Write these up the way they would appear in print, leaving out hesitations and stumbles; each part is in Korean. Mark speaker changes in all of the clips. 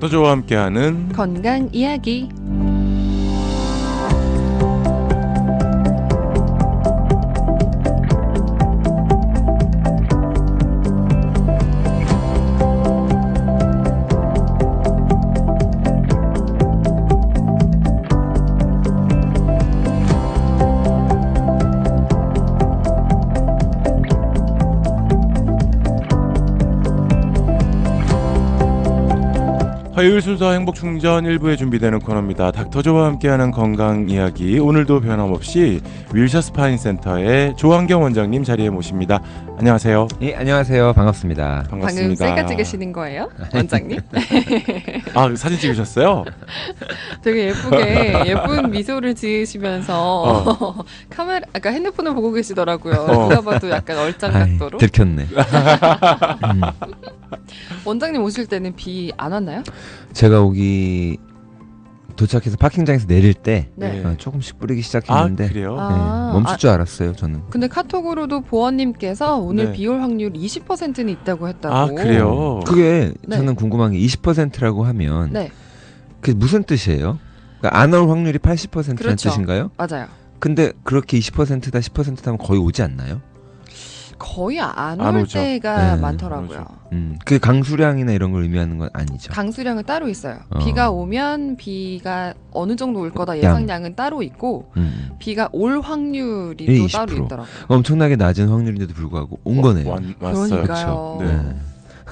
Speaker 1: 닥터조와 함께하는
Speaker 2: 건강 이야기.
Speaker 1: 화요일 순서 행복충전 1부에 준비되는 코너입니다. 닥터조와 함께하는 건강이야기, 오늘도 변함없이 윌셔 스파인 센터의 조한경 원장님 자리에 모십니다. 안녕하세요.
Speaker 3: 예, 안녕하세요. 반갑습니다.
Speaker 2: 방금
Speaker 1: 반갑습니다.
Speaker 2: 셀카 찍으시는 거예요, 원장님?
Speaker 1: 아, 사진 찍으셨어요?
Speaker 2: 되게 예쁘게 예쁜 미소를 지으시면서 카메라, 아까 핸드폰을 보고 계시더라고요. 누가 봐도 약간 얼짱 각도로.
Speaker 3: 들켰네.
Speaker 2: 원장님 오실 때는 비 안 왔나요?
Speaker 3: 제가 오기 도착해서 파킹장에서 내릴 때
Speaker 2: 네.
Speaker 3: 조금씩 뿌리기
Speaker 1: 아,
Speaker 3: 시작했는데
Speaker 1: 그래요?
Speaker 2: 아.
Speaker 3: 멈출 줄 알았어요, 저는.
Speaker 2: 근데 카톡으로도 보원님께서 오늘
Speaker 1: 네.
Speaker 2: 비올 확률 20%는 있다고 했다고.
Speaker 1: 아, 그래요?
Speaker 3: 그게
Speaker 2: 네.
Speaker 3: 저는 궁금한 게 20%라고 하면
Speaker 2: 네,
Speaker 3: 그게 무슨 뜻이에요? 그러니까 안 올 확률이 80%라는
Speaker 2: 그렇죠.
Speaker 3: 뜻인가요?
Speaker 2: 맞아요.
Speaker 3: 근데 그렇게 20%다 10%다 하면 거의 오지 않나요?
Speaker 2: 거의 안
Speaker 1: 안
Speaker 2: 올
Speaker 1: 오죠.
Speaker 2: 때가
Speaker 3: 네,
Speaker 2: 많더라고요.
Speaker 3: 그게 강수량이나 이런 걸 의미하는 건 아니죠.
Speaker 2: 강수량은 따로 있어요.
Speaker 3: 어.
Speaker 2: 비가 오면 비가 어느 정도 올 거다 예상량은 따로 있고, 비가 올 확률이 또
Speaker 3: 20%.
Speaker 2: 따로 있더라고요.
Speaker 3: 엄청나게 낮은 확률인데도 불구하고 온 거네요.
Speaker 1: 왔어요.
Speaker 2: 그러니까요.
Speaker 1: 네.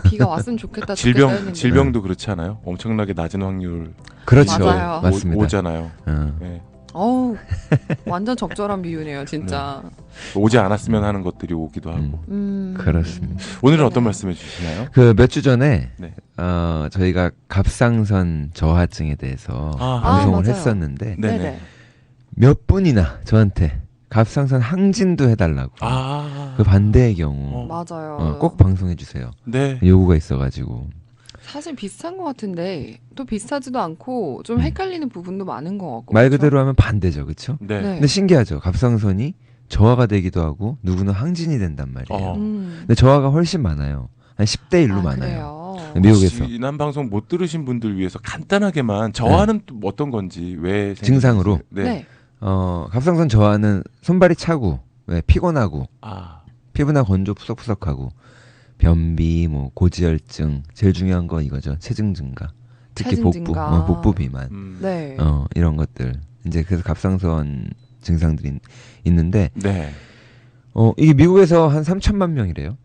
Speaker 2: 비가 왔으면 좋겠다. 좋겠다 했는데.
Speaker 1: 질병도 그렇지 않아요? 엄청나게 낮은 확률
Speaker 3: 그렇죠.
Speaker 2: 맞아요.
Speaker 3: 맞습니다.
Speaker 1: 오잖아요.
Speaker 3: 어.
Speaker 1: 네.
Speaker 2: 어우, 완전 적절한 비유네요, 진짜.
Speaker 1: 오지 않았으면 하는 것들이 오기도 하고.
Speaker 3: 그렇습니다.
Speaker 1: 오늘은
Speaker 2: 네네.
Speaker 1: 어떤 말씀해 주시나요?
Speaker 3: 그 몇 주 전에
Speaker 1: 네.
Speaker 3: 저희가 갑상선 저하증에 대해서
Speaker 1: 아,
Speaker 3: 방송을
Speaker 2: 맞아요.
Speaker 3: 했었는데
Speaker 1: 네네.
Speaker 3: 몇 분이나 저한테 갑상선 항진도 해달라고
Speaker 1: 아,
Speaker 3: 그 반대의 경우
Speaker 2: 맞아요.
Speaker 3: 꼭 방송해 주세요.
Speaker 1: 네.
Speaker 3: 요구가 있어가지고
Speaker 2: 사실 비슷한 것 같은데 또 비슷하지도 않고 좀 헷갈리는 부분도 많은 것 같고.
Speaker 3: 말
Speaker 2: 그렇죠?
Speaker 3: 그대로 하면 반대죠, 그렇죠?
Speaker 1: 네.
Speaker 2: 네.
Speaker 3: 근데 신기하죠. 갑상선이 저하가 되기도 하고 누구는 항진이 된단 말이에요.
Speaker 1: 어.
Speaker 3: 근데 저하가 훨씬 많아요. 한 10대 1로 많아요.
Speaker 2: 그래요?
Speaker 3: 미국에서.
Speaker 1: 지난 방송 못 들으신 분들 위해서 간단하게만 저하는 또 어떤 건지 왜 생기는지.
Speaker 3: 증상으로?
Speaker 1: 네.
Speaker 2: 네.
Speaker 3: 갑상선 저하는 손발이 차고 피곤하고
Speaker 1: 아,
Speaker 3: 피부나 건조 푸석푸석하고 변비, 뭐 고지혈증, 제일 중요한 건 이거죠. 체중 증가. 특히
Speaker 2: 체중 증가.
Speaker 3: 복부 비만.
Speaker 2: 네.
Speaker 3: 이런 것들. 이제 그래서 갑상선 증상들이 있는데
Speaker 1: 네.
Speaker 3: 이게 미국에서 한 3천만 명이래요.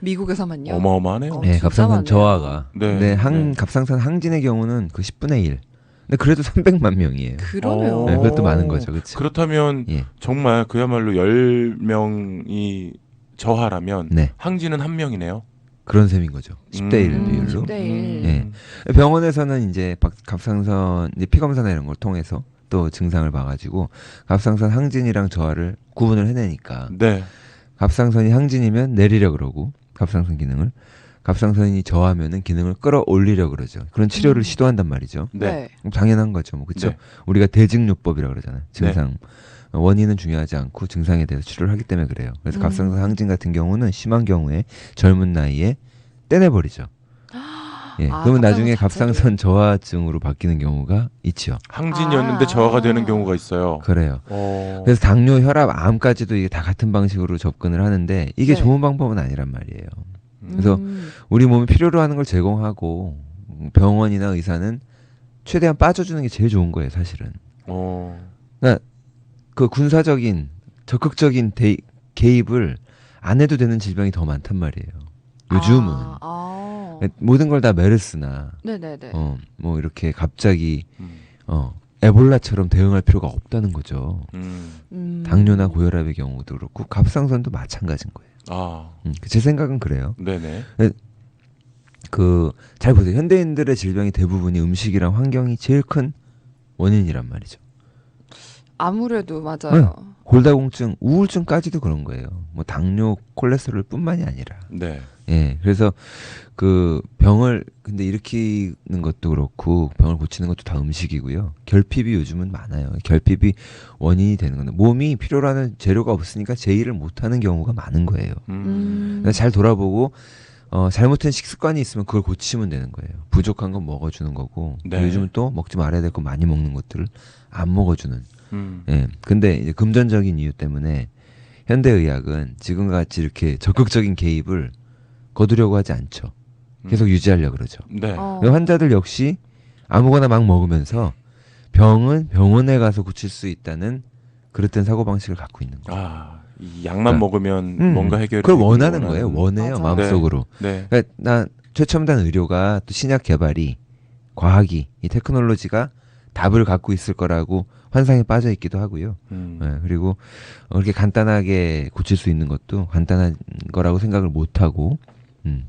Speaker 2: 미국에서만요?
Speaker 1: 어마어마하네요.
Speaker 2: 어,
Speaker 3: 네,
Speaker 2: 진짜
Speaker 3: 갑상선
Speaker 2: 많네요.
Speaker 3: 저하가.
Speaker 1: 네.
Speaker 3: 근데
Speaker 1: 네.
Speaker 3: 갑상선 항진의 경우는 그 10분의 1. 근데 그래도 300만 명이에요.
Speaker 2: 그러네요.
Speaker 3: 네, 그것도 많은 거죠. 그렇죠?
Speaker 1: 그렇다면
Speaker 3: 예.
Speaker 1: 정말 그야말로 10명이 저하라면
Speaker 3: 네.
Speaker 1: 항진은 1명이네요.
Speaker 3: 그런 셈인 거죠. 10대 1 비율로.
Speaker 2: 10대 1.
Speaker 3: 예. 병원에서는 이제 갑상선 이제 피검사나 이런 걸 통해서 또 증상을 봐가지고 갑상선 항진이랑 저하를 구분을 해내니까
Speaker 1: 네.
Speaker 3: 갑상선이 항진이면 내리려 그러고 갑상선 기능을 갑상선이 저하면은 기능을 끌어올리려 그러죠. 그런 치료를 시도한단 말이죠.
Speaker 1: 네.
Speaker 2: 네.
Speaker 3: 그럼 당연한 거죠. 뭐 그렇죠.
Speaker 1: 네.
Speaker 3: 우리가 대증요법이라고 그러잖아요. 증상. 원인은 중요하지 않고 증상에 대해서 치료를 하기 때문에 그래요. 그래서 갑상선 항진 같은 경우는 심한 경우에 젊은 나이에 떼내버리죠. 예. 그러면 나중에 갑상선 저하증으로 바뀌는 경우가 있죠.
Speaker 1: 항진이었는데
Speaker 2: 아.
Speaker 1: 저하가 되는 경우가 있어요.
Speaker 3: 그래요.
Speaker 1: 어.
Speaker 3: 그래서 당뇨, 혈압, 암까지도 이게 다 같은 방식으로 접근을 하는데 이게
Speaker 2: 네.
Speaker 3: 좋은 방법은 아니란 말이에요. 그래서 우리 몸이 필요로 하는 걸 제공하고 병원이나 의사는 최대한 빠져주는 게 제일 좋은 거예요, 사실은.
Speaker 1: 어.
Speaker 3: 그러니까 그 군사적인 적극적인 개입을 안 해도 되는 질병이 더 많단 말이에요. 요즘은 모든 걸 다 메르스나
Speaker 2: 네네네.
Speaker 3: 뭐 이렇게 갑자기
Speaker 1: 음.
Speaker 3: 에볼라처럼 대응할 필요가 없다는 거죠.
Speaker 1: 음.
Speaker 3: 당뇨나 고혈압의 경우도 그렇고 갑상선도 마찬가지인 거예요.
Speaker 1: 아.
Speaker 3: 제 생각은 그래요.
Speaker 1: 네네.
Speaker 3: 잘 보세요. 현대인들의 질병이 대부분이 음식이랑 환경이 제일 큰 원인이란 말이죠.
Speaker 2: 아무래도 맞아요.
Speaker 3: 골다공증, 우울증까지도 그런 거예요. 뭐 당뇨, 콜레스테롤뿐만이 아니라.
Speaker 1: 네.
Speaker 3: 예, 그래서 그 병을 근데 일으키는 것도 그렇고 병을 고치는 것도 다 음식이고요. 결핍이 요즘은 많아요. 결핍이 원인이 되는 건데 몸이 필요로 하는 재료가 없으니까 제 일을 못하는 경우가 많은 거예요. 그러니까 잘 돌아보고 잘못된 식습관이 있으면 그걸 고치면 되는 거예요. 부족한 건 먹어주는 거고
Speaker 1: 네.
Speaker 3: 요즘은 또 먹지 말아야 될 거 많이 먹는 것들을 안 먹어주는.
Speaker 1: 음.
Speaker 3: 예. 근데 이제 금전적인 이유 때문에 현대의학은 지금과 같이 이렇게 적극적인 개입을 거두려고 하지 않죠. 계속 유지하려고 그러죠.
Speaker 1: 네.
Speaker 3: 환자들 역시 아무거나 막 먹으면서 병은 병원에 가서 고칠 수 있다는 그릇된 사고방식을 갖고 있는 거예요.
Speaker 1: 이 약만 먹으면 뭔가 해결이
Speaker 3: 그걸
Speaker 1: 되길
Speaker 3: 원하는 거예요. 원해요.
Speaker 2: 맞아요.
Speaker 3: 마음속으로.
Speaker 1: 네.
Speaker 3: 그러니까 나 최첨단 의료가 또 신약 개발이 과학이 이 테크놀로지가 답을 갖고 있을 거라고 환상에 빠져 있기도 하고요. 네, 그리고 그렇게 간단하게 고칠 수 있는 것도 간단한 거라고 생각을 못 하고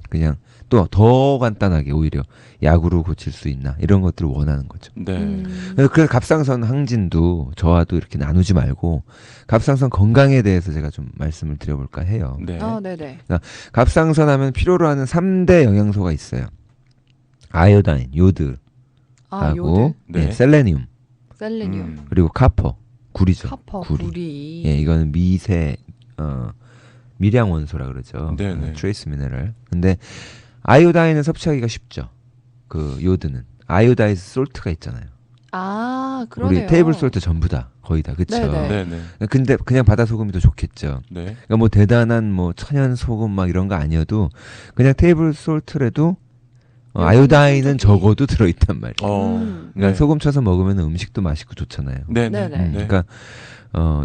Speaker 3: 그냥 또 더 간단하게 오히려 약으로 고칠 수 있나 이런 것들을 원하는 거죠.
Speaker 1: 네.
Speaker 3: 그래서 갑상선 항진도 저와도 이렇게 나누지 말고 갑상선 건강에 대해서 제가 좀 말씀을 드려볼까 해요.
Speaker 1: 네.
Speaker 2: 네네.
Speaker 3: 갑상선 하면 필요로 하는 3대 영양소가 있어요. 아이오다인, 요드하고
Speaker 2: 요드,
Speaker 1: 네.
Speaker 3: 셀레늄
Speaker 2: 셀레늄,
Speaker 3: 그리고 카퍼, 구리죠.
Speaker 2: 카퍼,
Speaker 3: 구리.
Speaker 2: 구리.
Speaker 3: 예, 이거는 미량 원소라 그러죠.
Speaker 1: 네네.
Speaker 3: 트레이스 미네랄. 근데 아이오다인은 섭취하기가 쉽죠. 그 요드는 아이오다이즈 솔트가 있잖아요.
Speaker 2: 그러네요.
Speaker 3: 우리 테이블 솔트 전부 다 거의 다 그렇죠.
Speaker 2: 네네.
Speaker 1: 네.
Speaker 3: 근데 그냥 바다 소금이 더 좋겠죠.
Speaker 1: 네.
Speaker 3: 그러니까 뭐 대단한 뭐 천연 소금 막 이런 거 아니어도 그냥 테이블 솔트라도 아이오다인은
Speaker 2: 성적이-
Speaker 3: 적어도 들어있단 말이에요.
Speaker 2: 음.
Speaker 3: 그러니까
Speaker 1: 네.
Speaker 3: 소금 쳐서 먹으면 음식도 맛있고 좋잖아요.
Speaker 1: 네.
Speaker 2: 네네.
Speaker 1: 네.
Speaker 3: 그러니까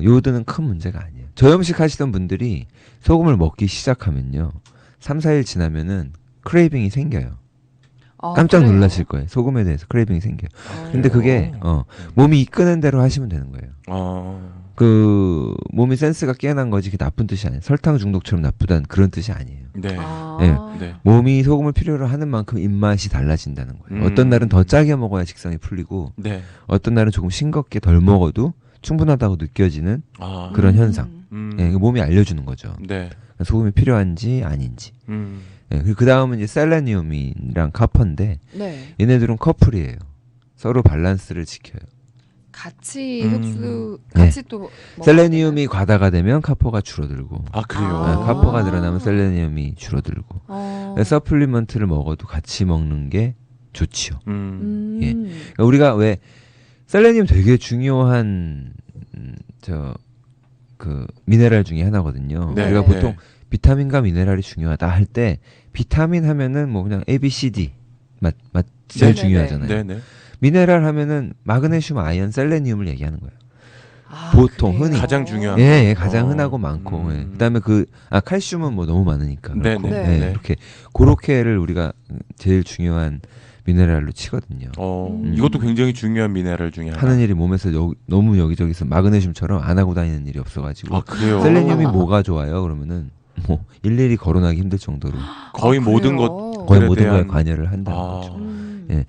Speaker 3: 요드는 큰 문제가 아니에요. 저염식 하시던 분들이 소금을 먹기 시작하면요. 3, 4일 지나면은 크레이빙이 생겨요. 깜짝
Speaker 2: 그래요?
Speaker 3: 놀라실 거예요. 소금에 대해서 크레이빙이 생겨요. 근데
Speaker 1: 그래요?
Speaker 3: 그게 몸이 이끄는 대로 하시면 되는 거예요. 그 몸이 센스가 깨어난 거지 그게 나쁜 뜻이 아니에요. 설탕 중독처럼 나쁘다는 그런 뜻이 아니에요.
Speaker 1: 네. 네.
Speaker 3: 몸이 소금을 필요로 하는 만큼 입맛이 달라진다는 거예요. 어떤 날은 더 짜게 먹어야 식성이 풀리고
Speaker 1: 네.
Speaker 3: 어떤 날은 조금 싱겁게 덜 먹어도 충분하다고 느껴지는
Speaker 1: 아.
Speaker 3: 그런 현상.
Speaker 1: 음.
Speaker 3: 예, 몸이 알려주는 거죠.
Speaker 1: 네.
Speaker 3: 소금이 필요한지 아닌지. 예, 그 다음은 이제 셀레늄이랑 카퍼인데
Speaker 2: 네.
Speaker 3: 얘네들은 커플이에요. 서로 밸런스를 지켜요.
Speaker 2: 같이
Speaker 1: 음.
Speaker 2: 같이 또 먹어야
Speaker 3: 셀레늄이 과다가 되면 카퍼가 줄어들고
Speaker 1: 그래요.
Speaker 2: 아.
Speaker 3: 카퍼가 늘어나면 셀레늄이 줄어들고
Speaker 2: 되나요?
Speaker 3: 서플리먼트를 먹어도 같이 먹는 게 좋지요. 예.
Speaker 2: 음.
Speaker 3: 그러니까 우리가 왜 셀레늄 되게 중요한 그 미네랄 중에 하나거든요.
Speaker 1: 네.
Speaker 3: 우리가
Speaker 2: 네.
Speaker 3: 보통 비타민과 미네랄이 중요하다 할 때 비타민 하면은 뭐 그냥 A, B, C, D 제일
Speaker 2: 네네네.
Speaker 3: 중요하잖아요.
Speaker 1: 네네.
Speaker 3: 미네랄 하면은 마그네슘, 아연, 셀레늄을 얘기하는 거예요. 보통
Speaker 2: 그래요?
Speaker 3: 흔히.
Speaker 1: 가장 중요한
Speaker 3: 예, 가장 흔하고
Speaker 1: 음.
Speaker 3: 많고. 예. 그다음에 칼슘은 뭐 너무 많으니까. 그렇고.
Speaker 1: 네네.
Speaker 2: 네.
Speaker 3: 예, 이렇게 그렇게를 우리가 제일 중요한 미네랄로 치거든요.
Speaker 1: 이것도 굉장히 중요한 미네랄 중에 하나.
Speaker 3: 하는 일이 몸에서 너무 여기저기서 마그네슘처럼 안 하고 다니는 일이 없어가지고
Speaker 1: 그래요.
Speaker 3: 셀레늄이 뭐가 좋아요? 그러면은 뭐 일일이 거론하기 힘들 정도로
Speaker 1: 거의 모든
Speaker 2: 그래요?
Speaker 1: 것
Speaker 3: 거의 모든 거에
Speaker 1: 대한-
Speaker 3: 관여를 한다는 거죠.
Speaker 2: 음.
Speaker 3: 예.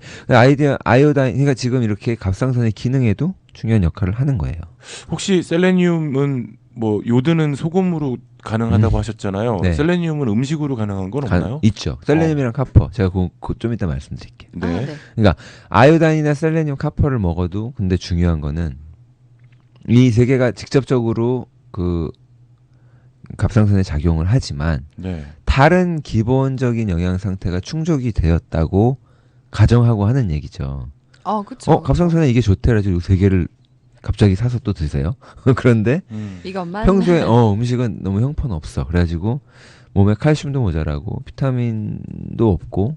Speaker 3: 아이오다인, 그러니까 지금 이렇게 갑상선의 기능에도 중요한 역할을 하는 거예요.
Speaker 1: 혹시 셀레늄은 뭐 요드는 소금으로 가능하다고 하셨잖아요.
Speaker 3: 네.
Speaker 1: 셀레늄은 음식으로 가능한 건 없나요?
Speaker 3: 있죠. 셀레늄이랑 카퍼. 제가 좀 이따 말씀드릴게요.
Speaker 1: 네.
Speaker 3: 아이오다인이나 셀레늄, 카퍼를 먹어도 근데 중요한 거는 이 세 개가 직접적으로 그 갑상선에 작용을 하지만
Speaker 1: 네.
Speaker 3: 다른 기본적인 영양 상태가 충족이 되었다고 가정하고 하는 얘기죠.
Speaker 2: 그렇죠.
Speaker 3: 갑상선에 이게 좋대라서 이 세 개를 갑자기 사서 또 드세요. 그런데
Speaker 2: 이것만
Speaker 3: 평소에 음식은 너무 형편없어. 그래가지고 몸에 칼슘도 모자라고 비타민도 없고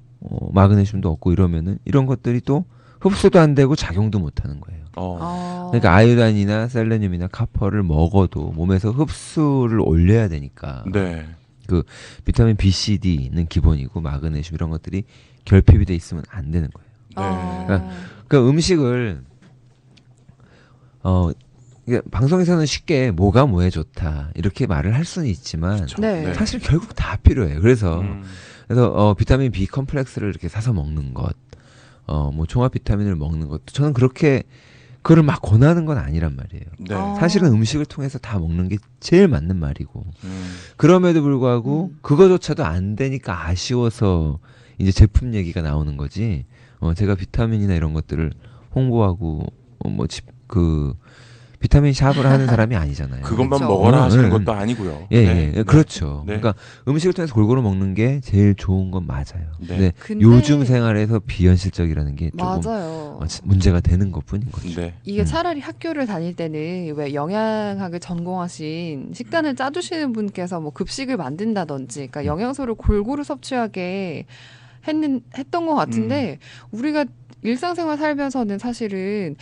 Speaker 3: 마그네슘도 없고 이러면은 이런 것들이 또 흡수도 안 되고 작용도 못 하는 거예요. 그러니까 아이오다인이나 셀레늄이나 카퍼를 먹어도 몸에서 흡수를 올려야 되니까
Speaker 1: 네.
Speaker 3: 그 비타민 B, C, D는 기본이고 마그네슘 이런 것들이 결핍이 돼 있으면 안 되는 거예요.
Speaker 1: 네.
Speaker 3: 그 음식을 이게 방송에서는 쉽게 뭐가 뭐에 좋다 이렇게 말을 할 수는 있지만
Speaker 1: 그쵸.
Speaker 2: 네.
Speaker 3: 사실 결국 다 필요해요. 그래서
Speaker 1: 음.
Speaker 3: 비타민 B 컴플렉스를 이렇게 사서 먹는 것, 뭐 종합 비타민을 먹는 것도 저는 그렇게 그걸 막 권하는 건 아니란 말이에요.
Speaker 1: 네.
Speaker 3: 사실은 음식을 통해서 다 먹는 게 제일 맞는 말이고
Speaker 1: 음.
Speaker 3: 그럼에도 불구하고 그거조차도 안 되니까 아쉬워서 이제 제품 얘기가 나오는 거지. 제가 비타민이나 이런 것들을 홍보하고 비타민 샵을 하는 사람이 아니잖아요.
Speaker 1: 그것만
Speaker 2: 그렇죠.
Speaker 1: 먹어라 하시는
Speaker 3: 네.
Speaker 1: 것도 아니고요.
Speaker 3: 예,
Speaker 1: 네.
Speaker 3: 예, 그렇죠.
Speaker 1: 네.
Speaker 3: 그러니까 음식을 통해서 골고루 먹는 게 제일 좋은 건 맞아요.
Speaker 1: 네.
Speaker 3: 근데
Speaker 2: 근데
Speaker 3: 요즘 생활에서 비현실적이라는 게 조금
Speaker 2: 맞아요.
Speaker 3: 문제가 되는 것뿐인 거죠.
Speaker 1: 네.
Speaker 2: 이게
Speaker 3: 음.
Speaker 2: 차라리 학교를 다닐 때는 왜 영양학을 전공하신 식단을 짜주시는 분께서 뭐 급식을 만든다든지, 그러니까 영양소를 골고루 섭취하게 했던 것 같은데 우리가 일상생활 살면서는 사실은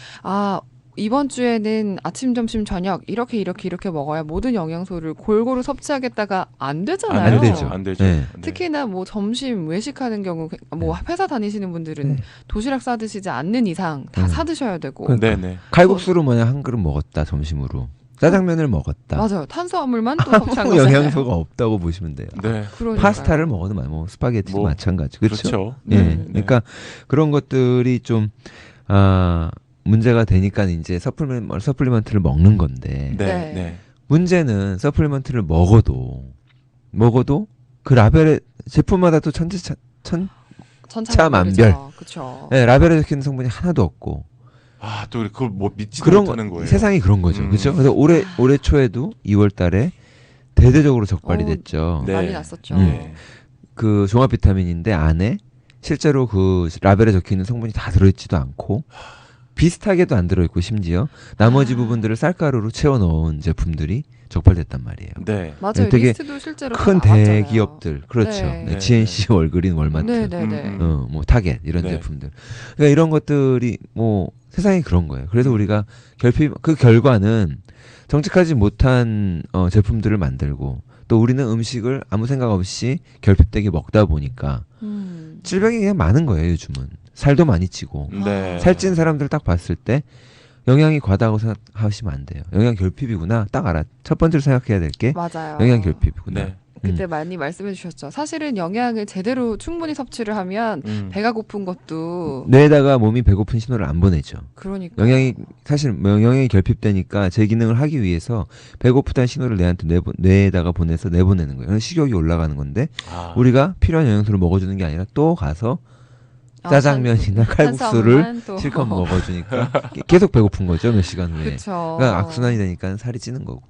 Speaker 2: 이번 주에는 아침, 점심, 저녁 이렇게 먹어야 모든 영양소를 골고루 섭취하겠다가 안 되잖아요.
Speaker 3: 안 되죠.
Speaker 1: 안 되죠.
Speaker 3: 네.
Speaker 1: 네.
Speaker 2: 특히나 뭐 점심 외식하는 경우 뭐 회사 다니시는 분들은 도시락 싸드시지 않는 이상 다 사드셔야 되고.
Speaker 3: 그러니까.
Speaker 1: 네, 네.
Speaker 3: 칼국수로 만약 한 그릇 먹었다 점심으로 짜장면을 먹었다.
Speaker 2: 맞아요. 탄수화물만 또 섭취한
Speaker 3: 아무
Speaker 2: 거잖아요.
Speaker 3: 영양소가 없다고 보시면 돼요.
Speaker 1: 네.
Speaker 2: 그러니까요.
Speaker 3: 파스타를 먹어도 뭐 스파게티도
Speaker 1: 뭐,
Speaker 3: 마찬가지. 그렇죠?
Speaker 1: 그렇죠.
Speaker 3: 예.
Speaker 1: 네.
Speaker 3: 그러니까 그런 것들이 좀 문제가 되니까 이제 서플리먼트를 먹는 건데
Speaker 1: 네.
Speaker 2: 네.
Speaker 1: 네.
Speaker 3: 문제는 서플리먼트를 먹어도 그 라벨에 제품마다 또 천차만별.
Speaker 2: 그렇죠.
Speaker 3: 네, 라벨에 적힌 성분이 하나도 없고
Speaker 1: 아, 또 그걸 뭐 믿지도
Speaker 3: 그런
Speaker 1: 못하는 거예요.
Speaker 3: 세상이 그런 거죠.
Speaker 1: 음.
Speaker 3: 그렇죠? 그래서 올해 초에도 2월 달에 대대적으로 적발이 됐죠.
Speaker 1: 네.
Speaker 2: 난리 났었죠.
Speaker 1: 네.
Speaker 3: 그 종합 비타민인데 안에 실제로 그 라벨에 적혀 있는 성분이 다 들어있지도 않고 비슷하게도 안 들어있고 심지어 나머지 부분들을 쌀가루로 채워 넣은 제품들이 적발됐단 말이에요.
Speaker 1: 네.
Speaker 2: 맞아요.
Speaker 3: 되게
Speaker 2: 리스트도 실제로 다
Speaker 3: 큰
Speaker 2: 나왔잖아요.
Speaker 3: 대기업들 그렇죠.
Speaker 2: 네.
Speaker 3: 네, GNC, 월그린, 월마트,
Speaker 2: 네네네.
Speaker 3: 뭐 타겟 이런
Speaker 1: 네.
Speaker 3: 제품들. 그러니까 이런 것들이 뭐 세상이 그런 거예요. 그래서 우리가 그 결과는 정직하지 못한 제품들을 만들고 또 우리는 음식을 아무 생각 없이 결핍되게 먹다 보니까 질병이 그냥 많은 거예요. 요즘은 살도 많이 찌고
Speaker 1: 네.
Speaker 3: 살찐 사람들 딱 봤을 때 영양이 과다하고 생각하시면 안 돼요. 영양 결핍이구나 딱 알아. 첫 번째로 생각해야 될 게
Speaker 2: 맞아요.
Speaker 3: 영양 결핍이구나.
Speaker 1: 네.
Speaker 2: 그때 많이 말씀해 주셨죠. 사실은 영양을 제대로 충분히 섭취를 하면 배가 고픈 것도
Speaker 3: 뇌에다가 몸이 배고픈 신호를 안 보내죠.
Speaker 2: 그러니까
Speaker 3: 영양이 사실 영양이 결핍되니까 제 기능을 하기 위해서 배고프다는 신호를 뇌에다가 보내서 내보내는 거예요. 그래서 식욕이 올라가는 건데 우리가 필요한 영양소를 먹어주는 게 아니라 또 가서 짜장면이나 칼국수를
Speaker 2: 탄수화물만 또.
Speaker 3: 실컷 먹어주니까 계속 배고픈 거죠. 몇 시간 후에.
Speaker 2: 그쵸.
Speaker 3: 그러니까 악순환이 되니까 살이 찌는 거고.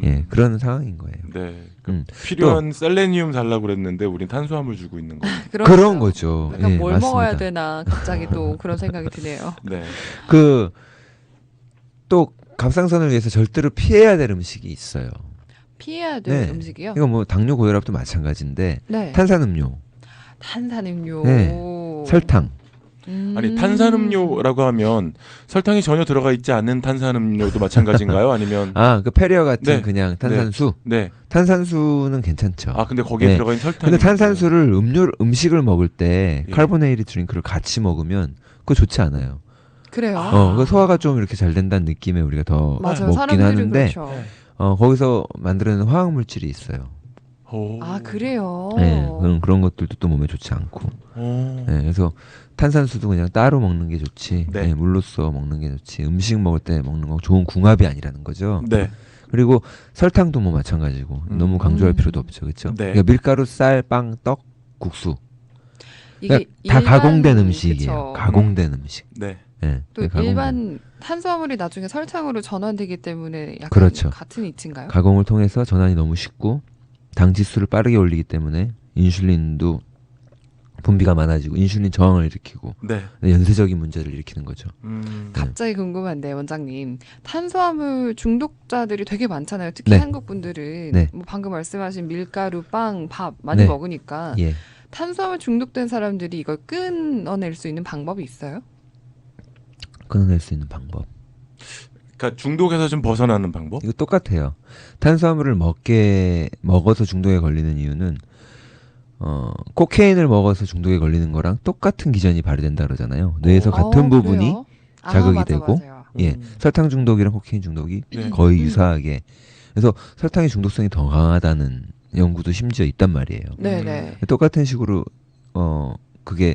Speaker 3: 예, 그런 상황인 거예요.
Speaker 1: 네.
Speaker 3: 음.
Speaker 1: 필요한 셀레니움 달라고 그랬는데 우린 탄수화물 주고 있는 거.
Speaker 2: 그렇죠.
Speaker 3: 그런 거죠.
Speaker 2: 그러니까
Speaker 3: 예,
Speaker 2: 뭘
Speaker 3: 맞습니다.
Speaker 2: 먹어야 되나 갑자기 또 그런 생각이 드네요.
Speaker 1: 네.
Speaker 3: 또 갑상선을 위해서 절대로 피해야 될 음식이 있어요.
Speaker 2: 피해야 될
Speaker 3: 네.
Speaker 2: 음식이요?
Speaker 3: 이거 뭐 당뇨 고혈압도 마찬가지인데
Speaker 2: 네.
Speaker 3: 탄산음료,
Speaker 2: 탄산음료.
Speaker 3: 네. 설탕.
Speaker 1: 아니 탄산음료라고 하면 설탕이 전혀 들어가 있지 않는 탄산음료도 마찬가지인가요? 아니면
Speaker 3: 그 페리어 같은
Speaker 1: 네.
Speaker 3: 그냥 탄산수.
Speaker 1: 네.
Speaker 3: 탄산수는 괜찮죠.
Speaker 1: 아 근데 거기에
Speaker 3: 네.
Speaker 1: 들어가 있는 설탕이
Speaker 3: 근데 탄산수를 음식을 먹을 때
Speaker 1: 예.
Speaker 3: 카보네이드 드링크를 같이 먹으면 그거 좋지 않아요.
Speaker 2: 그래요?
Speaker 3: 그 소화가 좀 이렇게 잘 된다는 느낌에 우리가 더
Speaker 2: 맞아요.
Speaker 3: 먹긴
Speaker 2: 사람들은
Speaker 3: 하는데
Speaker 2: 그렇죠.
Speaker 3: 거기서 만드는 화학 물질이 있어요.
Speaker 1: 오.
Speaker 2: 아 그래요?
Speaker 3: 네, 그런 것들도 또 몸에 좋지 않고.
Speaker 1: 오.
Speaker 3: 네, 그래서 탄산수도 그냥 따로 먹는 게 좋지.
Speaker 1: 네.
Speaker 3: 네, 물로써 먹는 게 좋지. 음식 먹을 때 먹는 거 좋은 궁합이 아니라는 거죠.
Speaker 1: 네.
Speaker 3: 그리고 설탕도 뭐 마찬가지고 너무 강조할
Speaker 2: 음.
Speaker 3: 필요도 없죠, 그렇죠?
Speaker 1: 네.
Speaker 3: 그러니까 밀가루, 쌀, 빵, 떡, 국수
Speaker 2: 이게
Speaker 3: 그러니까 다 가공된
Speaker 2: 일반-
Speaker 3: 음식이에요.
Speaker 2: 그쵸.
Speaker 3: 가공된 음식.
Speaker 1: 네.
Speaker 3: 네,
Speaker 2: 또
Speaker 3: 가공된.
Speaker 2: 일반 탄수화물이 나중에 설탕으로 전환되기 때문에 약간
Speaker 3: 그렇죠.
Speaker 2: 같은 이치인가요?
Speaker 3: 가공을 통해서 전환이 너무 쉽고 당 지수를 빠르게 올리기 때문에 인슐린도 분비가 많아지고 인슐린 저항을 일으키고
Speaker 1: 네.
Speaker 3: 연쇄적인 문제를 일으키는 거죠.
Speaker 2: 갑자기 궁금한데 원장님 탄수화물 중독자들이 되게 많잖아요. 특히
Speaker 3: 네.
Speaker 2: 한국 분들은
Speaker 3: 네.
Speaker 2: 뭐 방금 말씀하신 밀가루, 빵, 밥 많이
Speaker 3: 네.
Speaker 2: 먹으니까
Speaker 3: 예.
Speaker 2: 탄수화물 중독된 사람들이 이걸 끊어낼 수 있는 방법이 있어요?
Speaker 3: 끊어낼 수 있는 방법.
Speaker 1: 그러니까 중독에서 좀 벗어나는 방법?
Speaker 3: 이거 똑같아요. 탄수화물을 먹어서 중독에 걸리는 이유는 코케인을 먹어서 중독에 걸리는 거랑 똑같은 기전이 발휘된다 그러잖아요. 뇌에서 같은 부분이
Speaker 2: 그래요?
Speaker 3: 자극이
Speaker 2: 맞아,
Speaker 3: 되고
Speaker 2: 맞아요.
Speaker 3: 예, 설탕 중독이랑 코케인 중독이
Speaker 1: 네.
Speaker 3: 거의 유사하게. 그래서 설탕의 중독성이 더 강하다는 연구도 심지어 있단 말이에요.
Speaker 2: 네네.
Speaker 3: 똑같은 식으로 그게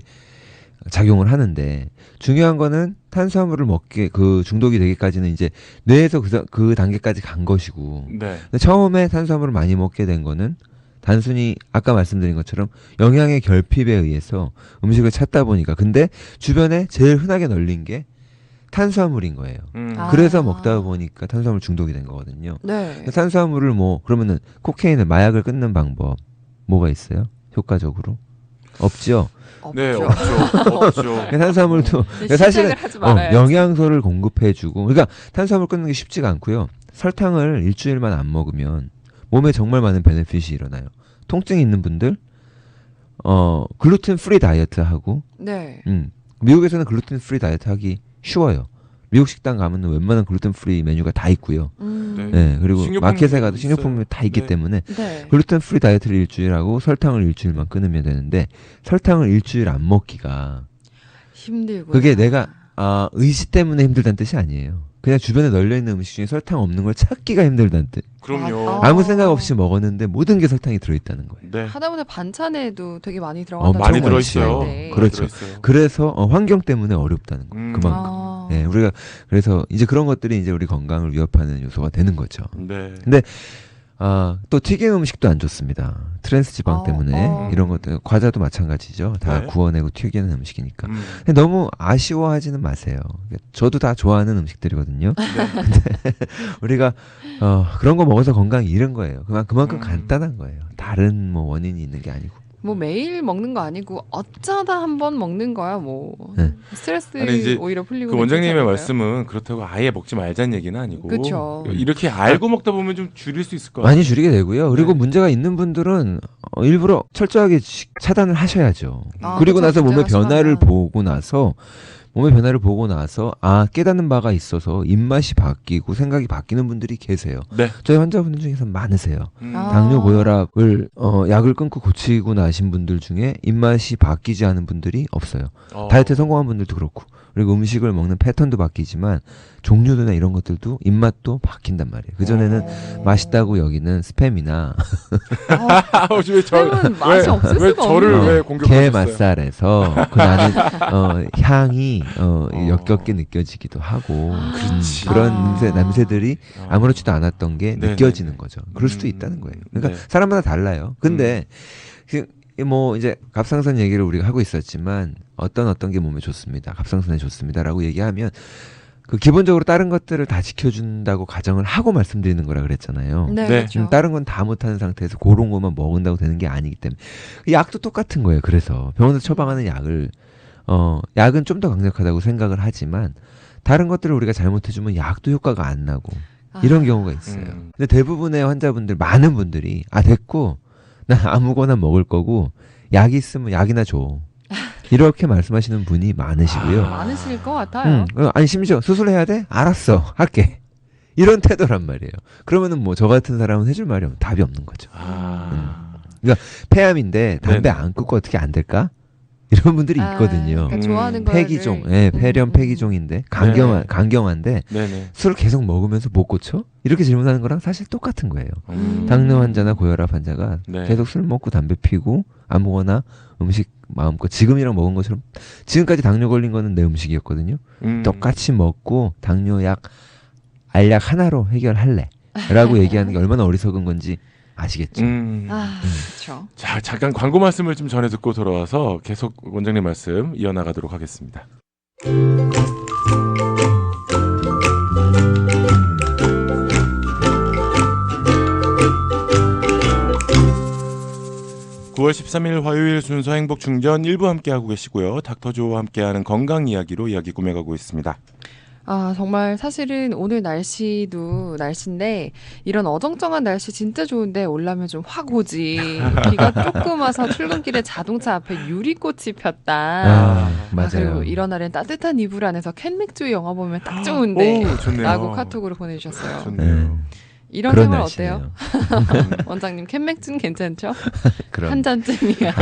Speaker 3: 작용을 하는데 중요한 거는 탄수화물을 먹게 그 중독이 되기까지는 이제 뇌에서 그 단계까지 간 것이고
Speaker 1: 네.
Speaker 3: 근데 처음에 탄수화물을 많이 먹게 된 거는 단순히 아까 말씀드린 것처럼 영양의 결핍에 의해서 음식을 찾다 보니까 근데 주변에 제일 흔하게 널린 게 탄수화물인 거예요.
Speaker 2: 아.
Speaker 3: 그래서 먹다 보니까 탄수화물 중독이 된 거거든요.
Speaker 2: 네.
Speaker 3: 탄수화물을 뭐 그러면은 코케인을 마약을 끊는 방법 뭐가 있어요? 효과적으로 없죠.
Speaker 1: 네,
Speaker 2: 없죠.
Speaker 1: 없죠.
Speaker 3: 탄수화물도
Speaker 2: 시작을
Speaker 3: 사실은
Speaker 2: 하지 말아야지.
Speaker 3: 영양소를 공급해주고 그러니까 탄수화물 끊는 게 쉽지가 않고요. 설탕을 일주일만 안 먹으면 몸에 정말 많은 베네핏이 일어나요. 통증이 있는 분들 글루텐 프리 다이어트 하고
Speaker 2: 네.
Speaker 3: 미국에서는 글루텐 프리 다이어트 하기 쉬워요. 미국 식당 가면 웬만한 글루텐 프리 메뉴가 다 있고요.
Speaker 1: 네.
Speaker 3: 네, 그리고
Speaker 1: 식료품
Speaker 3: 마켓에 가도
Speaker 1: 있어요.
Speaker 3: 식료품이 다 있기
Speaker 1: 네.
Speaker 3: 때문에
Speaker 2: 네.
Speaker 3: 글루텐 프리 다이어트를 일주일 하고 설탕을 일주일만 끊으면 되는데 설탕을 일주일 안 먹기가
Speaker 2: 힘들고.
Speaker 3: 그게 내가 의지 때문에 힘들다는 뜻이 아니에요. 그냥 주변에 널려있는 음식 중에 설탕 없는 걸 찾기가 힘들다는 뜻.
Speaker 1: 그럼요.
Speaker 2: 아.
Speaker 3: 아무 생각 없이 먹었는데 모든 게 설탕이 들어있다는 거예요.
Speaker 1: 네.
Speaker 2: 하다못해 반찬에도 되게 많이
Speaker 3: 엄청
Speaker 2: 들어간다고
Speaker 1: 많이
Speaker 3: 많죠.
Speaker 1: 들어있어요.
Speaker 2: 네.
Speaker 3: 그렇죠.
Speaker 1: 많이 들어있어요.
Speaker 3: 그래서 환경 때문에 어렵다는 거. 그만큼.
Speaker 2: 아.
Speaker 3: 네, 우리가 그래서 이제 그런 것들이 이제 우리 건강을 위협하는 요소가 되는 거죠.
Speaker 1: 네.
Speaker 3: 또 튀긴 음식도 안 좋습니다. 트랜스 지방 때문에 이런 것들 과자도 마찬가지죠. 다
Speaker 1: 네.
Speaker 3: 구워내고 튀기는 음식이니까.
Speaker 1: 음.
Speaker 3: 근데 너무 아쉬워하지는 마세요. 저도 다 좋아하는 음식들이거든요.
Speaker 1: 네.
Speaker 3: 우리가 그런 거 먹어서 건강이 잃은 거예요. 그만큼
Speaker 1: 음.
Speaker 3: 간단한 거예요. 다른 뭐 원인이 있는 게 아니고.
Speaker 2: 뭐 매일 먹는 거 아니고 어쩌다 한번 먹는 거야. 뭐
Speaker 3: 네.
Speaker 2: 스트레스
Speaker 1: 아니, 이제
Speaker 2: 오히려 풀리고.
Speaker 1: 그 원장님의
Speaker 2: 괜찮을까요?
Speaker 1: 말씀은 그렇다고 아예 먹지 말자는 얘기는 아니고
Speaker 2: 그쵸.
Speaker 1: 이렇게 알고 먹다 보면 좀 줄일 수 있을 것 같아요.
Speaker 3: 많이 줄이게 되고요. 그리고
Speaker 1: 네.
Speaker 3: 문제가 있는 분들은 일부러 철저하게 차단을 하셔야죠.
Speaker 2: 아,
Speaker 3: 그리고
Speaker 2: 그쵸.
Speaker 3: 나서 몸의
Speaker 2: 문제가
Speaker 3: 변화를
Speaker 2: 심하면.
Speaker 3: 몸의 변화를 보고 나서 깨닫는 바가 있어서 입맛이 바뀌고 생각이 바뀌는 분들이 계세요.
Speaker 1: 네.
Speaker 3: 저희 환자분들 중에서 많으세요.
Speaker 2: 아.
Speaker 3: 당뇨 고혈압을 약을 끊고 고치고 나신 분들 중에 입맛이 바뀌지 않은 분들이 없어요. 다이어트에 성공한 분들도 그렇고 그리고 음식을 먹는 패턴도 바뀌지만 종류나 이런 것들도 입맛도 바뀐단 말이에요. 그전에는 맛있다고 여기는 스팸이나
Speaker 2: 스팸은 맛이 없을
Speaker 1: 왜
Speaker 2: 수가
Speaker 1: 저를
Speaker 2: 없는데.
Speaker 1: 왜
Speaker 3: 게
Speaker 1: 공격하셨어요?
Speaker 3: 맛살에서 그 나는 향이 역겹게 느껴지기도 하고
Speaker 1: 그렇지.
Speaker 3: 그런 냄새들이 아무렇지도 않았던 게
Speaker 1: 네네.
Speaker 3: 느껴지는 거죠. 그럴 수도 있다는 거예요. 그러니까
Speaker 1: 네.
Speaker 3: 사람마다 달라요. 근데 뭐 이제 갑상선 얘기를 우리가 하고 있었지만 어떤 게 몸에 좋습니다. 갑상선에 좋습니다라고 얘기하면 그 기본적으로 다른 것들을 다 지켜준다고 가정을 하고 말씀드리는 거라 그랬잖아요.
Speaker 2: 네,
Speaker 1: 네.
Speaker 2: 그렇죠.
Speaker 3: 다른 건 다 못하는 상태에서 그런 것만 먹은다고 되는 게 아니기 때문에 약도 똑같은 거예요. 그래서 병원에서 처방하는 약을 약은 좀 더 강력하다고 생각을 하지만 다른 것들을 우리가 잘못해주면 약도 효과가 안 나고 이런 경우가 있어요. 근데 대부분의 환자분들 많은 분들이 됐고 난 아무거나 먹을 거고 약이 있으면 약이나 줘. 이렇게 말씀하시는 분이 많으시고요.
Speaker 2: 많으실 것 같아요.
Speaker 3: 아니 심지어 수술해야 돼? 알았어. 할게. 이런 태도란 말이에요. 그러면은 뭐 저 같은 사람은 해줄 말이 답이 없는 거죠. 그러니까 폐암인데 담배
Speaker 1: 네네.
Speaker 3: 안 끊고 어떻게 안 될까? 이런 분들이 있거든요.
Speaker 2: 그러니까 좋아하는 거를
Speaker 3: 폐기종, 폐렴 폐기종인데 강경한데
Speaker 1: 네네.
Speaker 3: 술을 계속 먹으면서 못 고쳐? 이렇게 질문하는 거랑 사실 똑같은 거예요.
Speaker 2: 음.
Speaker 3: 당뇨 환자나 고혈압 환자가
Speaker 1: 네.
Speaker 3: 계속 술 먹고 담배 피고 아무거나 음식 마음껏 지금이랑 먹은 것처럼 지금까지 당뇨 걸린 거는 내 음식이었거든요. 똑같이 먹고 당뇨약 알약 하나로 해결할래 라고 얘기하는 게 얼마나 어리석은 건지 아시겠죠?
Speaker 2: 그렇죠.
Speaker 1: 자, 잠깐 광고 말씀을 좀 전해 듣고 돌아와서 계속 원장님 말씀 이어나가도록 하겠습니다. 9월 13일 화요일 순서 행복 충전 1부 함께하고 계시고요. 닥터조와 함께하는 건강 이야기로 이야기 꾸며가고 있습니다.
Speaker 2: 정말 사실은 오늘 날씨도 날씨인데 이런 어정쩡한 날씨 진짜 좋은데 올라면 좀 확 오지. 비가 조금 와서 출근길에 자동차 앞에 유리꽃이 폈다.
Speaker 3: 맞아요.
Speaker 2: 그리고 이런 날엔 따뜻한 이불 안에서 캔맥주 영화 보면 딱 좋은데
Speaker 1: 오, 좋네요.
Speaker 2: 라고 카톡으로 보내주셨어요.
Speaker 1: 좋네요.
Speaker 2: 이런
Speaker 3: 그런
Speaker 2: 생활
Speaker 3: 날씨네요.
Speaker 2: 어때요? 원장님 캔맥주는 괜찮죠?
Speaker 3: 그럼.
Speaker 2: 한 잔쯤이야.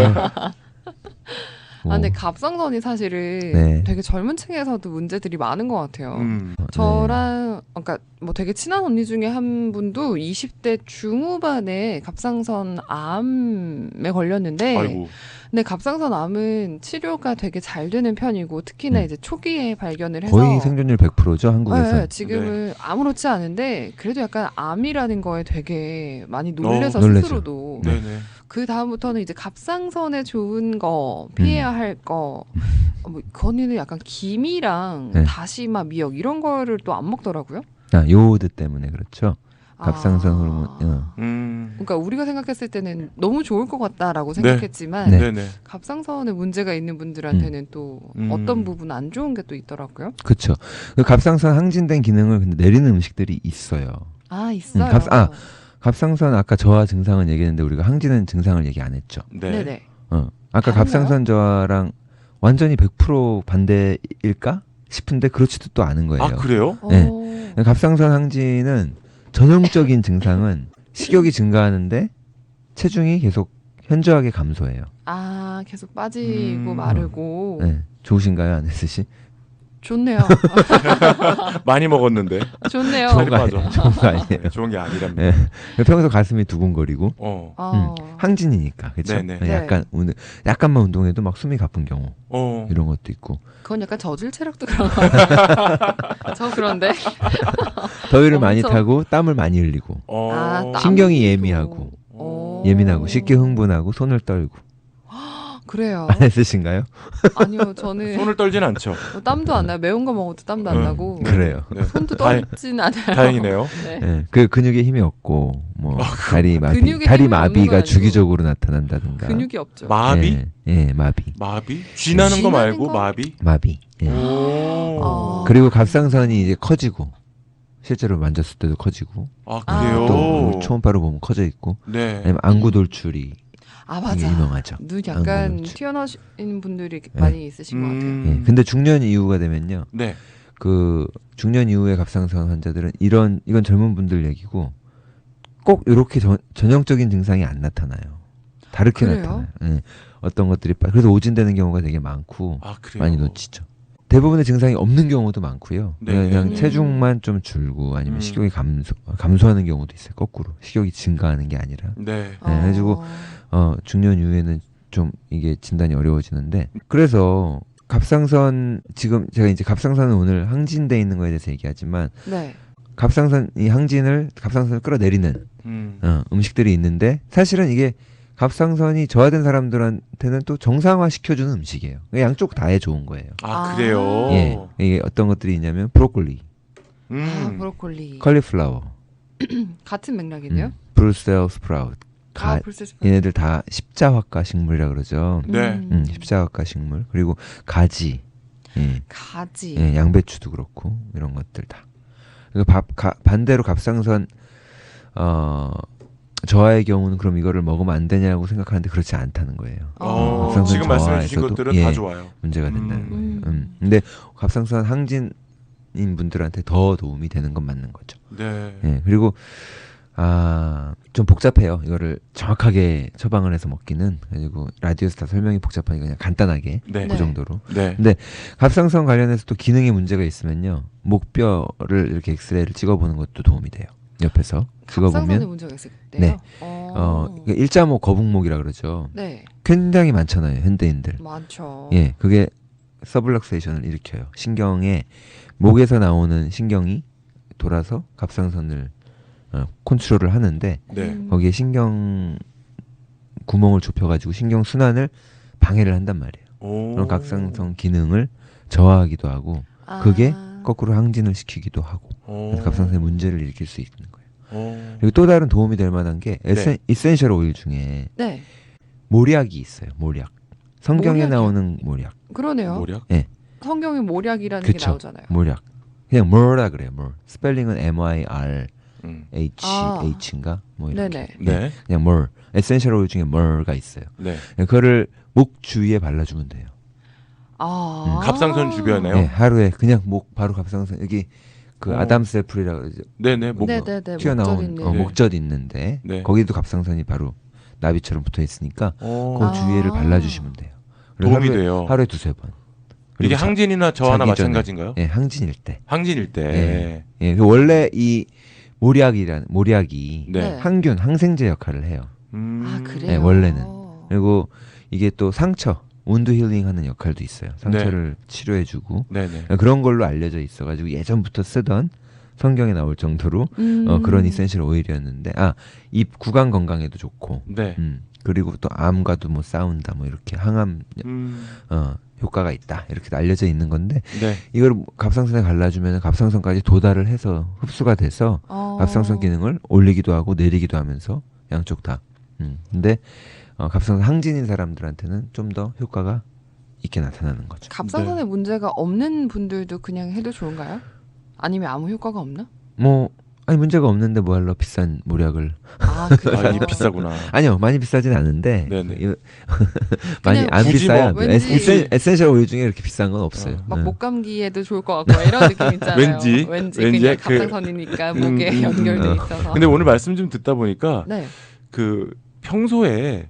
Speaker 3: 뭐.
Speaker 2: 근데 갑상선이 사실은
Speaker 3: 네.
Speaker 2: 되게 젊은 층에서도 문제들이 많은 것 같아요.
Speaker 3: 네.
Speaker 2: 저랑 그러니까 뭐 되게 친한 언니 중에 한 분도 20대 중후반에 갑상선 암에 걸렸는데
Speaker 1: 아이고.
Speaker 2: 근데 갑상선 암은 치료가 되게 잘 되는 편이고 특히나 이제 초기에 발견을 해서
Speaker 3: 거의 생존율 100%죠 한국에서.
Speaker 2: 네, 지금은 아무렇지 않은데 그래도 약간 암이라는 거에 되게 많이 놀래서
Speaker 3: 놀라죠.
Speaker 2: 스스로도
Speaker 1: 네네.
Speaker 2: 그 다음부터는 이제 갑상선에 좋은 거 피해야 할 거 뭐 건이는 약간 김이랑
Speaker 3: 네.
Speaker 2: 다시마, 미역 이런 거를 또 안 먹더라고요.
Speaker 3: 요오드 때문에 그렇죠. 갑상선 호르몬.
Speaker 2: 그러니까 우리가 생각했을 때는 너무 좋을 것 같다라고
Speaker 1: 네.
Speaker 2: 생각했지만
Speaker 3: 네.
Speaker 1: 네네.
Speaker 2: 갑상선에 문제가 있는 분들한테는 또 어떤 부분 안 좋은 게 또 있더라고요.
Speaker 3: 그렇죠. 그 갑상선 항진된 기능을 근데 내리는 음식들이 있어요.
Speaker 2: 아 있어요.
Speaker 3: 갑상선 아까 저하 증상은 얘기했는데 우리가 항진은 증상을 얘기 안 했죠.
Speaker 1: 네.
Speaker 2: 네네.
Speaker 3: 아까
Speaker 2: 다른가요?
Speaker 3: 갑상선 저하랑 완전히 100% 반대일까 싶은데 그렇지도 또 않은 거예요.
Speaker 1: 아 그래요?
Speaker 3: 네.
Speaker 2: 어.
Speaker 3: 갑상선 항진은 전형적인 증상은 식욕이 증가하는데 체중이 계속 현저하게 감소해요.
Speaker 2: 아 계속 빠지고
Speaker 1: 음.
Speaker 2: 마르고
Speaker 3: 네. 좋으신가요, 아네스 씨?
Speaker 2: 좋네요.
Speaker 1: 많이 먹었는데
Speaker 2: 좋네요.
Speaker 1: 좋은 거
Speaker 3: 아니에요. 좋은 거 아니에요.
Speaker 1: 좋은 게 아니랍니다.
Speaker 3: 네. 평소 가슴이 두근거리고 항진이니까 그렇죠.
Speaker 1: 네네.
Speaker 2: 네.
Speaker 3: 약간만 운동해도 막 숨이 가쁜 경우
Speaker 1: 어.
Speaker 3: 이런 것도 있고
Speaker 2: 그건 약간 저질 체력도 그런 거 같아요. 저 그런데.
Speaker 3: 더위를 많이
Speaker 2: 엄청.
Speaker 3: 타고 땀을 많이 흘리고
Speaker 1: 어.
Speaker 2: 아, 땀.
Speaker 3: 신경이
Speaker 2: 땀도.
Speaker 3: 예민하고
Speaker 2: 어.
Speaker 3: 예민하고 쉽게 흥분하고 손을 떨고
Speaker 2: 그래요.
Speaker 3: 안 했으신가요?
Speaker 2: 아니요, 저는
Speaker 1: 손을 떨진 않죠.
Speaker 2: 뭐 땀도 안 나요. 매운 거 먹어도 땀도 안 나고.
Speaker 3: 그래요.
Speaker 1: 네.
Speaker 2: 손도
Speaker 1: 다행-
Speaker 2: 떨진 않아요.
Speaker 1: 다행이네요.
Speaker 2: 네.
Speaker 3: 네. 그 근육에 힘이 없고 뭐 다리 마비,
Speaker 2: 근육에
Speaker 3: 다리
Speaker 2: 힘이 없는 건
Speaker 3: 마비가
Speaker 2: 아니고
Speaker 3: 주기적으로 나타난다든가.
Speaker 2: 근육이 없죠.
Speaker 1: 마비?
Speaker 3: 마비.
Speaker 1: 마비? 쥐나는 거 말고
Speaker 2: 거?
Speaker 1: 마비?
Speaker 3: 마비. 예.
Speaker 2: 어.
Speaker 3: 그리고 갑상선이 이제 커지고 실제로 만졌을 때도 커지고
Speaker 1: 아
Speaker 2: 아.
Speaker 1: 그래요?
Speaker 3: 또 우리 초음파로 보면 커져 있고
Speaker 1: 네.
Speaker 3: 아니면 안구 돌출이
Speaker 2: 아
Speaker 3: 이게
Speaker 2: 맞아.
Speaker 3: 유명하죠.
Speaker 2: 눈 약간
Speaker 3: 안구는
Speaker 2: 튀어나오신 분들이 많이 있으신 것 같아요.
Speaker 3: 예. 근데 중년 이후가 되면요.
Speaker 1: 네.
Speaker 3: 그 중년 이후의 갑상선 환자들은 이건 젊은 분들 얘기고 꼭 이렇게 전형적인 증상이 안 나타나요. 다르게
Speaker 2: 그래요?
Speaker 3: 나타나요. 예. 어떤 것들이 그래서 오진되는 경우가 되게 많고
Speaker 1: 아 그래요?
Speaker 3: 많이 놓치죠. 대부분의 증상이 없는 경우도 많고요.
Speaker 1: 네.
Speaker 3: 그냥 체중만 좀 줄고 아니면 식욕이 감소하는 경우도 있어요. 거꾸로 식욕이 증가하는 게 아니라.
Speaker 1: 네.
Speaker 3: 그래가지고 중년 이후에는 좀 이게 진단이 어려워지는데 그래서 갑상선 지금 제가 이제 갑상선은 오늘 항진돼 있는 거에 대해서 얘기하지만
Speaker 2: 네.
Speaker 3: 갑상선을 끌어내리는 음식들이 있는데 사실은 이게 갑상선이 저하된 사람들한테는 또 정상화 시켜주는 음식이에요. 양쪽 다에 좋은 거예요.
Speaker 1: 아
Speaker 2: 아.
Speaker 1: 그래요?
Speaker 3: 예, 이게 어떤 것들이 있냐면 브로콜리,
Speaker 2: 아 브로콜리.
Speaker 3: 컬리플라워,
Speaker 2: 같은 맥락이네요.
Speaker 3: 브루셀 스프라우트.
Speaker 2: 아 벌써
Speaker 3: 얘네들 다 십자화과 식물이라 그러죠.
Speaker 1: 네.
Speaker 3: 십자화과 식물. 그리고 가지,
Speaker 2: 가지.
Speaker 3: 예, 양배추도 그렇고 이런 것들 다. 그리고 반대로 갑상선 저하의 경우는 그럼 이거를 먹으면 안 되냐고 생각하는데 그렇지 않다는 거예요. 갑상선
Speaker 1: 지금 말씀해 주신
Speaker 3: 저하에서도,
Speaker 1: 것들은 다 좋아요.
Speaker 3: 문제가 된다는 거예요.
Speaker 2: 음.
Speaker 3: 근데 갑상선 항진인 분들한테 더 도움이 되는 건 맞는 거죠.
Speaker 1: 네.
Speaker 3: 예, 그리고 좀 복잡해요. 이거를 정확하게 처방을 해서 먹기는. 그리고 라디오에서 다 설명이 복잡하니까 그냥 간단하게
Speaker 1: 네.
Speaker 3: 그 정도로.
Speaker 1: 네.
Speaker 3: 근데 갑상선 관련해서 또 기능에 문제가 있으면요. 목뼈를 이렇게 엑스레이를 찍어보는 것도 도움이 돼요. 옆에서
Speaker 2: 갑상선에
Speaker 3: 찍어보면
Speaker 2: 문제가 있을 때요.
Speaker 3: 네.
Speaker 2: 어.
Speaker 3: 일자목 거북목이라 그러죠.
Speaker 2: 네.
Speaker 3: 굉장히 많잖아요. 현대인들.
Speaker 2: 많죠.
Speaker 3: 예, 그게 서블럭세이션을 일으켜요. 신경에 목에서 나오는 신경이 돌아서 갑상선을 컨트롤을 하는데
Speaker 1: 네.
Speaker 3: 거기에 신경 구멍을 좁혀가지고 신경 순환을 방해를 한단 말이에요. 그런 갑상선 기능을 저하하기도 하고 그게 거꾸로 항진을 시키기도 하고 그래서 갑상선에 문제를 일으킬 수 있는 거예요. 그리고 또 다른 도움이 될 만한 게
Speaker 1: 네.
Speaker 3: 이센셜 오일 중에
Speaker 2: 네.
Speaker 3: 모략이 있어요. 모략. 성경에
Speaker 2: 모략이요?
Speaker 3: 나오는 모략.
Speaker 2: 그러네요.
Speaker 1: 모략?
Speaker 2: 성경에 모략이라는 게
Speaker 3: 그쵸.
Speaker 2: 나오잖아요.
Speaker 3: 모략. 그냥 mor라 그래요. more. 스펠링은 MIR H인가 뭐 이렇게.
Speaker 2: 네네.
Speaker 1: 네.
Speaker 3: 그냥 more. 에센셜 오일 중에 more가 있어요.
Speaker 1: 네.
Speaker 3: 그거를 목 주위에 발라주면 돼요.
Speaker 1: 갑상선 주변에요?
Speaker 3: 네, 하루에 그냥 목 바로 갑상선 여기 그 아담스 애플이라 그러죠.
Speaker 1: 네네. 목.
Speaker 2: 네네네.
Speaker 3: 튀어나온
Speaker 2: 목젖 있는.
Speaker 3: 목젖 있는데
Speaker 1: 네.
Speaker 3: 거기도 갑상선이 바로 나비처럼 붙어 있으니까 그
Speaker 2: 아.
Speaker 3: 주위에를 발라주시면 돼요. 그리고
Speaker 1: 도움이
Speaker 3: 하루에,
Speaker 1: 돼요.
Speaker 3: 하루에 2-3번.
Speaker 1: 이게 항진이나 저하나
Speaker 3: 자기 전에.
Speaker 1: 마찬가지인가요?
Speaker 3: 네, 항진일 때.
Speaker 1: 항진일 때.
Speaker 3: 예. 예, 그 원래 이 모략이
Speaker 1: 네.
Speaker 3: 항균, 항생제 역할을 해요.
Speaker 2: 아 그래요.
Speaker 3: 네, 원래는. 그리고 이게 또 상처, 운드 힐링하는 역할도 있어요. 상처를 치료해주고
Speaker 1: 네네.
Speaker 3: 그런 걸로 알려져 있어가지고 예전부터 쓰던 성경에 나올 정도로 그런 이센셜 오일이었는데 입 구강 건강에도 좋고
Speaker 1: 네.
Speaker 3: 그리고 또 암과도 뭐 싸운다 뭐 이렇게 항암 효과가 있다 이렇게 알려져 있는 건데
Speaker 1: 네.
Speaker 3: 이걸 갑상선에 갈라주면 갑상선까지 도달을 해서 흡수가 돼서 갑상선 기능을 올리기도 하고 내리기도 하면서 양쪽 다. 근데 갑상선 항진인 사람들한테는 좀 더 효과가 있게 나타나는 거죠.
Speaker 2: 갑상선에 문제가 없는 분들도 그냥 해도 좋은가요? 아니면 아무 효과가 없나?
Speaker 3: 뭐 아니 문제가 없는데 뭐할러 비싼 모약을
Speaker 2: 아,
Speaker 1: 아, 이게 비싸구나.
Speaker 3: 아니요 많이 비싸진 않은데
Speaker 1: 네네.
Speaker 3: 많이
Speaker 2: 그냥
Speaker 3: 안
Speaker 1: 굳이
Speaker 3: 비싸요.
Speaker 2: 뭐 왠지-
Speaker 3: 에센셜 오일 중에 이렇게 비싼 건 없어요.
Speaker 2: 막
Speaker 3: 네.
Speaker 2: 목감기에도 좋을 것 같고 이런 느낌 있잖아요.
Speaker 1: 왠지
Speaker 2: 그냥
Speaker 1: 그-
Speaker 2: 갑상선이니까 목에 연결돼 있어서.
Speaker 1: 근데 오늘 말씀 좀 듣다 보니까
Speaker 2: 네.
Speaker 1: 그 평소에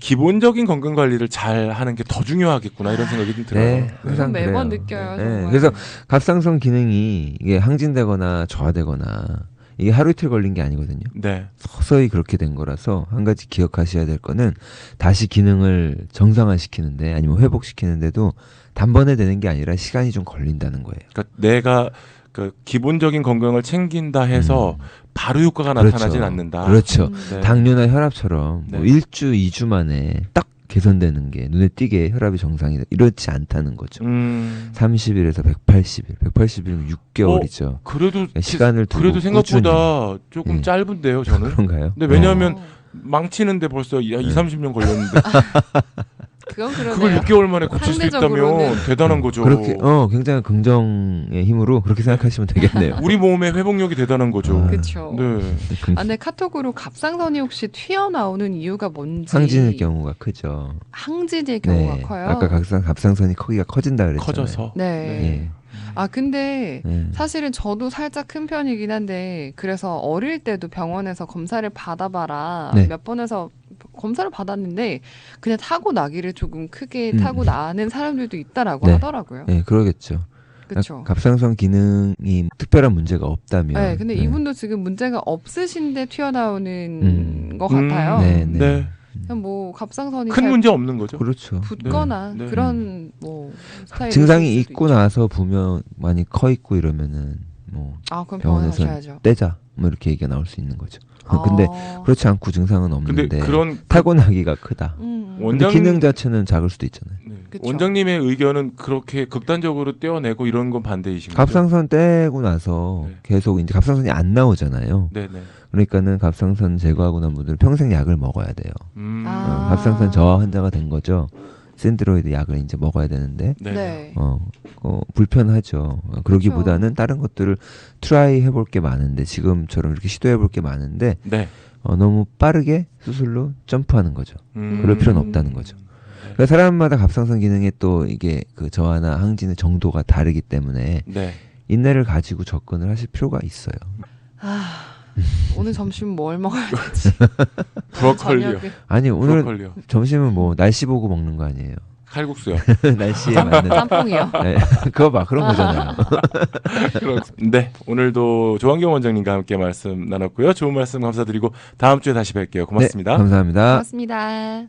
Speaker 1: 기본적인 건강 관리를 잘 하는 게 더 중요하겠구나 이런 생각이 좀 들어요.
Speaker 3: 네, 항상
Speaker 2: 매번
Speaker 3: 그래요.
Speaker 2: 느껴요.
Speaker 3: 네,
Speaker 2: 정말.
Speaker 3: 그래서 갑상선 기능이 이게 항진되거나 저하되거나 이게 하루 이틀 걸린 게 아니거든요.
Speaker 1: 네.
Speaker 3: 서서히 그렇게 된 거라서 한 가지 기억하셔야 될 거는 다시 기능을 정상화시키는데 아니면 회복시키는데도 단번에 되는 게 아니라 시간이 좀 걸린다는 거예요.
Speaker 1: 그러니까 내가 그 기본적인 건강을 챙긴다 해서 바로 효과가
Speaker 3: 그렇죠.
Speaker 1: 나타나진 않는다.
Speaker 3: 그렇죠.
Speaker 1: 네.
Speaker 3: 당뇨나 혈압처럼 뭐
Speaker 1: 네.
Speaker 3: 1주, 2주 만에 딱 개선되는 게 눈에 띄게 혈압이 정상이다. 이렇지 않다는 거죠. 30일에서 180일. 180일은 6개월이죠.
Speaker 1: 그래도
Speaker 3: 시간을 두고
Speaker 1: 그래도 생각보다
Speaker 3: 꾸준히.
Speaker 1: 조금
Speaker 3: 네.
Speaker 1: 짧은데요, 저는.
Speaker 3: 그런가요?
Speaker 1: 근데 왜냐하면
Speaker 2: 어,
Speaker 1: 망치는데 벌써 2, 30년 걸렸는데
Speaker 2: 그건 그러네요.
Speaker 1: 그걸 6개월 만에 고칠 수 있다면
Speaker 2: 상대적으로는.
Speaker 1: 대단한 거죠.
Speaker 3: 그렇게 굉장히 긍정의 힘으로 그렇게 생각하시면 되겠네요.
Speaker 1: 우리 몸의 회복력이 대단한 거죠.
Speaker 3: 아.
Speaker 2: 그렇죠.
Speaker 1: 네.
Speaker 2: 아, 근데 카톡으로 갑상선이 혹시 튀어나오는 이유가 뭔지
Speaker 3: 항진일 경우가 크죠.
Speaker 2: 항진일 경우가 커요.
Speaker 3: 아까 갑상선이 크기가 커진다 그랬잖아요.
Speaker 1: 커져서.
Speaker 2: 네.
Speaker 3: 예.
Speaker 2: 아 근데
Speaker 3: 예.
Speaker 2: 사실은 저도 살짝 큰 편이긴 한데 그래서 어릴 때도 병원에서 검사를 받아봐라
Speaker 3: 네.
Speaker 2: 몇 번에서 검사를 받았는데 그냥 타고 나기를 조금 크게
Speaker 3: 음.
Speaker 2: 타고 나는 사람들도 있다라고
Speaker 3: 네.
Speaker 2: 하더라고요.
Speaker 3: 예, 그러겠죠.
Speaker 2: 그렇죠.
Speaker 3: 갑상선 기능이 특별한 문제가 없다면.
Speaker 2: 네, 근데
Speaker 3: 예.
Speaker 2: 이분도 지금 문제가 없으신데 튀어나오는 것 같아요.
Speaker 3: 네,
Speaker 1: 네.
Speaker 3: 네.
Speaker 2: 그냥 뭐 갑상선이
Speaker 1: 큰
Speaker 2: 잘
Speaker 1: 문제 없는 거죠.
Speaker 3: 그렇죠.
Speaker 2: 붙거나
Speaker 1: 네, 네.
Speaker 2: 그런 뭐 스타일
Speaker 3: 증상이 있고 나서 보면 많이 커 있고 이러면은 뭐
Speaker 2: 아 그럼 병원에
Speaker 3: 병원에서
Speaker 2: 가셔야죠.
Speaker 3: 떼자 뭐 이렇게 얘기가 나올 수 있는 거죠. 근데
Speaker 2: 아.
Speaker 3: 그렇지 않고 증상은
Speaker 1: 근데
Speaker 3: 없는데
Speaker 1: 그런
Speaker 3: 타고나기가 크다.
Speaker 2: 음.
Speaker 1: 원-
Speaker 3: 근데
Speaker 1: 원장-
Speaker 3: 기능 자체는 작을 수도 있잖아요.
Speaker 1: 네.
Speaker 2: 그쵸.
Speaker 1: 원장님의 의견은 그렇게 극단적으로 떼어내고 이런 건 반대이신 거죠?
Speaker 3: 갑상선 떼고 나서
Speaker 1: 네.
Speaker 3: 계속 이제 갑상선이 안 나오잖아요.
Speaker 1: 네네.
Speaker 3: 그러니까는 갑상선 제거하고 난 분들은 평생 약을 먹어야 돼요.
Speaker 2: 아.
Speaker 3: 갑상선 저하 환자가 된 거죠. 샌드로이드 약을 이제 먹어야 되는데
Speaker 1: 네.
Speaker 2: 네.
Speaker 3: 불편하죠. 그러기보다는 다른 것들을 트라이 해볼 게 많은데 지금처럼 이렇게 시도해볼 게 많은데
Speaker 1: 네.
Speaker 3: 너무 빠르게 수술로 점프하는 거죠. 그럴 필요는 없다는 거죠.
Speaker 1: 네.
Speaker 3: 그러니까 사람마다 갑상선 기능에 또 이게 그 저하나 항진의 정도가 다르기 때문에
Speaker 1: 네.
Speaker 3: 인내를 가지고 접근을 하실 필요가 있어요.
Speaker 2: 아, 오늘 점심 뭘 먹어야 되지?
Speaker 1: 브로콜리요.
Speaker 2: 저녁에
Speaker 3: 아니 오늘
Speaker 1: 브로콜리요.
Speaker 3: 점심은 뭐 날씨 보고 먹는 거 아니에요?
Speaker 1: 칼국수요.
Speaker 3: 날씨에 맞는.
Speaker 2: 짬뽕이요.
Speaker 3: 네, 그거 봐 그런 거잖아요.
Speaker 1: 네. 오늘도 조한경 원장님과 함께 말씀 나눴고요. 좋은 말씀 감사드리고 다음 주에 다시 뵐게요. 고맙습니다.
Speaker 3: 네, 감사합니다.
Speaker 2: 고맙습니다.